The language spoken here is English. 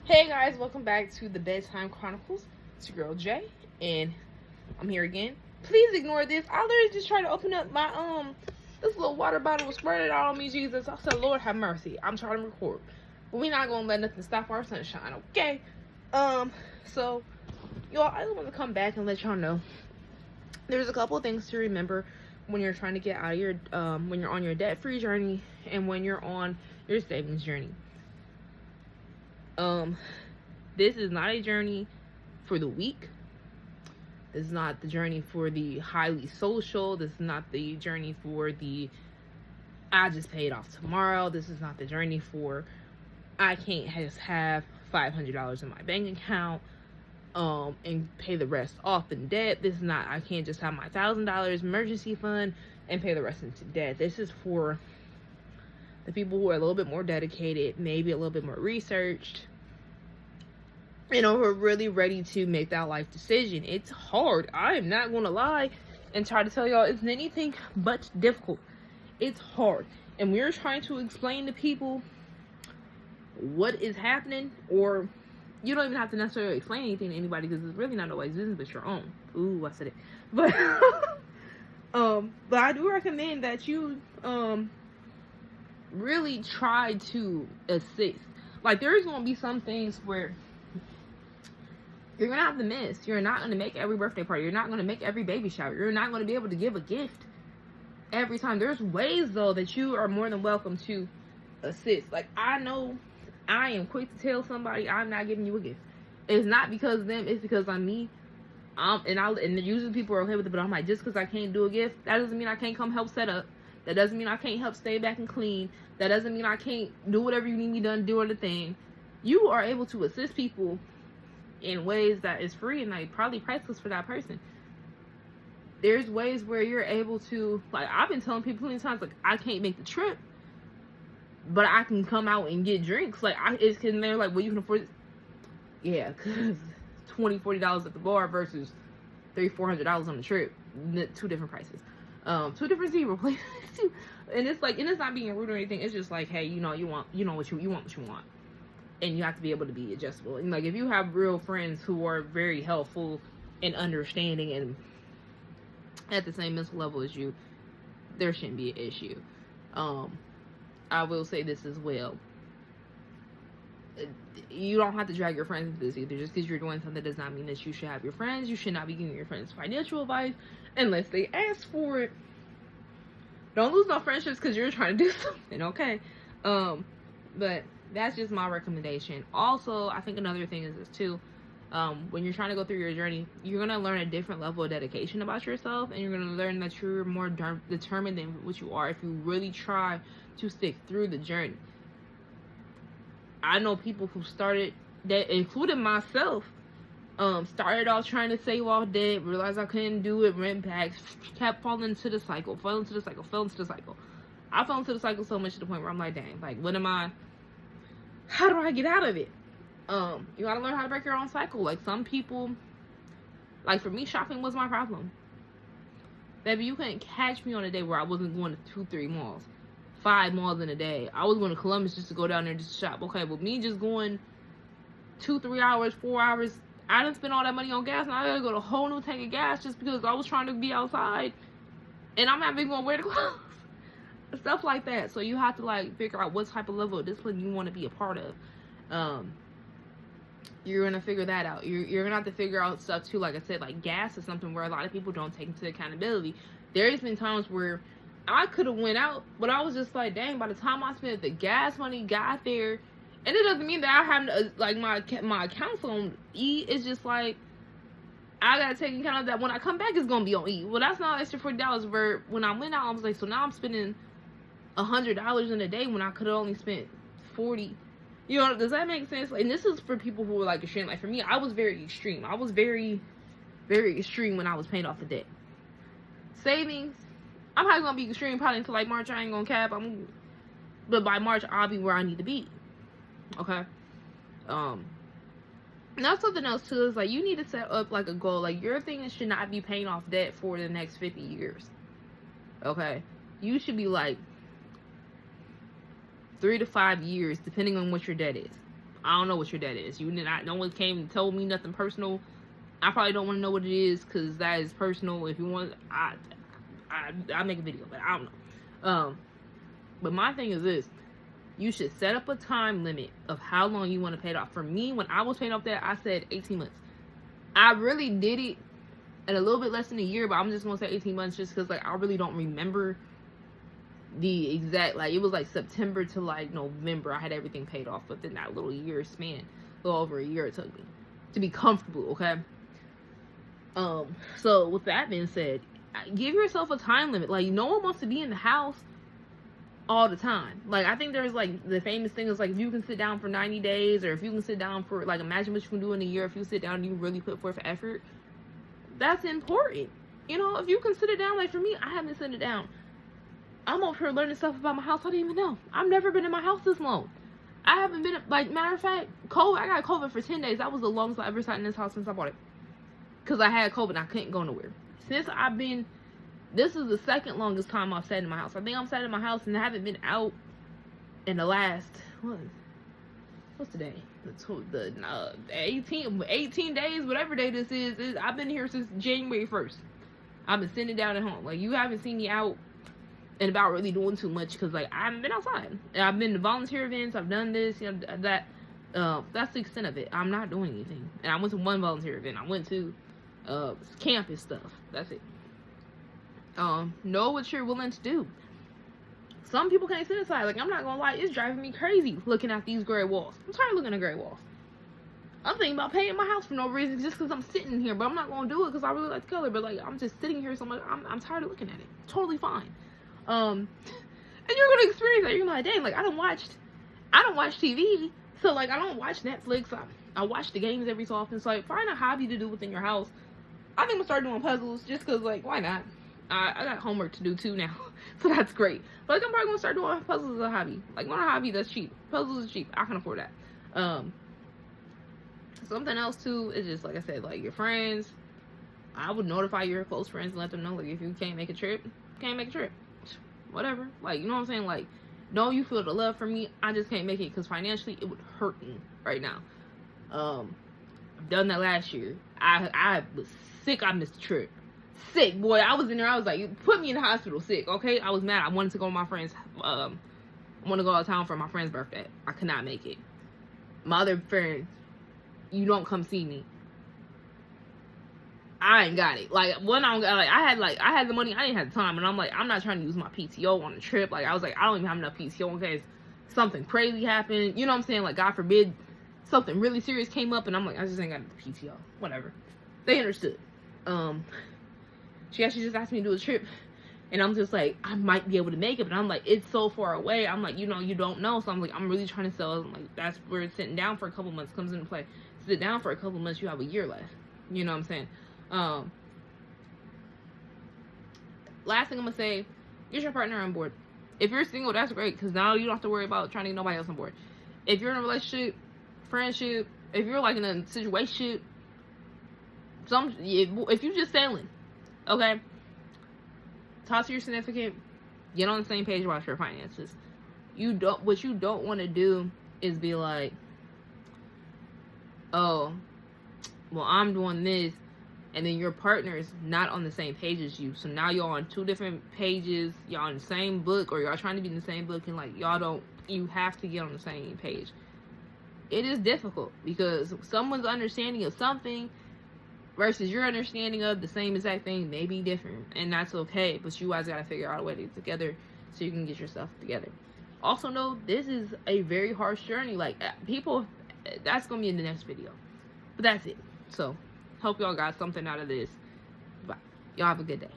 Hey guys, welcome back to the Bedtime Chronicles. It's your girl Jay, and I'm here again. Please ignore this. I literally just tried to open up my this little water bottle was spread out on me, Jesus. I said, Lord have mercy. I'm trying to record, but we're not gonna let nothing stop our sunshine, okay? So y'all, I just want to come back and let y'all know there's a couple of things to remember when you're trying to get out of your when you're on your debt-free journey and when you're on your savings journey. This is not a journey for the weak. This is not the journey for the highly social. This is not the journey for the I just paid off tomorrow. This is not the journey for I can't just have $500 in my bank account and pay the rest off in debt. This is not I can't just have my $1,000 emergency fund and pay the rest into debt. This is for the people who are a little bit more dedicated, maybe a little bit more researched, who are really ready to make that life decision. It's hard. I am not going to lie and try to tell y'all it's anything but difficult. It's hard. And we're trying to explain to people what is happening, or you don't even have to necessarily explain anything to anybody because it's really not nobody's business but your own. Ooh, I said it. But but I do recommend that you really try to assist. Like, there's going to be some things where you're going to have to miss. You're not going to make every birthday party. You're not going to make every baby shower. You're not going to be able to give a gift every time. There's ways, though, that you are more than welcome to assist. Like, I know I am quick to tell somebody I'm not giving you a gift. It's not because of them. It's because I'm me. And usually people are okay with it, but I'm like, just because I can't do a gift, that doesn't mean I can't come help set up. That doesn't mean I can't help stay back and clean. That doesn't mean I can't do whatever you need me done doing the thing. You are able to assist people in ways that is free and like probably priceless for that person. There's ways where you're able to, like, I've been telling people plenty of times, like, I can't make the trip, but I can come out and get drinks. Like, and they're like, well, you can afford it. Yeah, because $20-$40 at the bar versus $300-$400 on the trip. Two different prices. Two different zero places. And it's like, and it's not being rude or anything. It's just like, hey, you want what you want. And you have to be able to be adjustable. And like, if you have real friends who are very helpful and understanding and at the same mental level as you, there shouldn't be an issue. I will say this as well. You don't have to drag your friends into this either. Just because you're doing something does not mean that you should have your friends. You should not be giving your friends financial advice unless they ask for it. Don't lose no friendships because you're trying to do something, okay? But that's just my recommendation. Also, I think another thing is this too. When you're trying to go through your journey, you're going to learn a different level of dedication about yourself, and you're going to learn that you're more determined than what you are if you really try to stick through the journey. I know people who started, that including myself, started off trying to save off debt, realized I couldn't do it, rent back, kept falling into the cycle, fell into the cycle. I fell into the cycle so much to the point where I'm like, dang, like, how do I get out of it? You gotta learn how to break your own cycle. Like, some people, like, for me, shopping was my problem. Baby, you couldn't catch me on a day where I wasn't going to 2-3 malls. 5 malls in a day. I was going to Columbus just to go down there and just shop. Okay, but me just going 2-3 hours, 4 hours, I didn't spend all that money on gas, and I gotta go to a whole new tank of gas just because I was trying to be outside, and I'm not even gonna wear the clothes. Stuff like that. So you have to, like, figure out what type of level of discipline you want to be a part of. You're gonna figure that out. You're gonna have to figure out stuff too. Like I said, like, gas is something where a lot of people don't take into accountability. There's been times where I could have went out, but I was just like, dang, by the time I spent the gas money, got there, and it doesn't mean that I have like my accounts on E. It's just like I gotta take account of that when I come back, it's gonna be on E. Well, that's not extra $40. Where when I went out, I was like, so now I'm spending $100 in a day when I could have only spent $40. You know, does that make sense? And this is for people who are like extreme. Like, for me, I was very extreme. I was very, very extreme when I was paying off the debt. Savings, I'm probably gonna be extreme probably until like March. I ain't gonna cap. But by March, I'll be where I need to be. Okay. Now, something else too is, like, you need to set up like a goal. Like, your thing should not be paying off debt for the next 50 years. Okay. You should be like 3 to 5 years, depending on what your debt is. I don't know what your debt is. You did not. No one came and told me nothing personal. I probably don't want to know what it is because that is personal. If you want, I'll make a video, but I don't know. But my thing is this: you should set up a time limit of how long you want to pay it off. For me, when I was paying off that, I said 18 months. I really did it at a little bit less than a year, but I'm just gonna say 18 months just because like I really don't remember the exact, like, it was like September to like November. I had everything paid off within that little year span. A little over a year it took me to be comfortable, okay? So with that being said, give yourself a time limit. Like, no one wants to be in the house all the time. Like, I think there's like the famous thing is like, if you can sit down for 90 days, or if you can sit down for, like, imagine what you can do in a year if you sit down and you really put forth effort. That's important. You know, if you can sit it down, like for me, I haven't sit it down. I'm over here learning stuff about my house I didn't even know. I've never been in my house this long. I haven't been, like, matter of fact, I got COVID for 10 days. That was the longest I ever sat in this house since I bought it. Because I had COVID and I couldn't go nowhere. Since I've been, this is the second longest time I've sat in my house. I think I'm sat in my house and I haven't been out in the last, what's today? The 18 days, whatever day this is. I've been here since January 1st. I've been sitting down at home. Like, you haven't seen me out and about really doing too much because, like, I haven't been outside. I've been to volunteer events. I've done this, you know, that. That's the extent of it. I'm not doing anything. And I went to one volunteer event. I went to campus stuff. That's it. Know what you're willing to do. Some people can't sit inside. Like, I'm not gonna lie, it's driving me crazy looking at these gray walls. I'm tired of looking at gray walls. I'm thinking about paying my house for no reason just because I'm sitting here, but I'm not gonna do it because I really like the color. But, like, I'm just sitting here so much. I'm tired of looking at it. Totally fine. And you're gonna experience that. You're gonna be like, dang, like, I don't watch TV, so, like, I don't watch Netflix. I watch the games every so often. So, like, find a hobby to do within your house. I think I'm gonna start doing puzzles just because, like, why not? I got homework to do too now, so that's great. But, like, I'm probably gonna start doing puzzles as a hobby. Like, one hobby that's cheap. Puzzles is cheap. I can afford that. Something else too is just, like I said, like, your friends. I would notify your close friends and let them know, like, if you can't make a trip, whatever. Like, you know what I'm saying? Like, know you feel the love for me. I just can't make it because financially it would hurt me right now. I've done that last year. I was sick. I missed the trip. Sick, boy. I was in there. I was like, you put me in the hospital sick, okay? I was mad. I wanted to go to my friend's, I want to go out of town for my friend's birthday. I could not make it. My other friends, you don't come see me. I ain't got it. Like, when I had the money, I didn't have the time, and I'm like, I'm not trying to use my PTO on a trip. Like, I was like, I don't even have enough PTO in case something crazy happened. You know what I'm saying? Like, God forbid something really serious came up, and I'm like, I just ain't got the PTO. Whatever. They understood. She actually just asked me to do a trip, and I'm just like, I might be able to make it, but I'm like, it's so far away. I'm like, you know, you don't know. So I'm like, I'm really trying to sell. I'm like, that's where sitting down for a couple months comes into play. Sit down for a couple months, you have a year left. You know what I'm saying? Last thing I'm gonna say, get your partner on board. If you're single, that's great, because now you don't have to worry about trying to get nobody else on board. If you're in a relationship, friendship, if you're, like, in a situation, if you're just sailing, okay, talk to your significant, get on the same page about your finances. What you don't want to do is be like, oh, well, I'm doing this, and then your partner is not on the same page as you. So now y'all on two different pages, y'all in the same book, or y'all trying to be in the same book, and, like, you have to get on the same page. It is difficult because someone's understanding of something versus your understanding of the same exact thing may be different, and that's okay. But you guys gotta figure out a way to get together so you can get yourself together. Also know this is a very harsh journey. Like, people, that's gonna be in the next video. But that's it. So, hope y'all got something out of this. Bye. Y'all have a good day.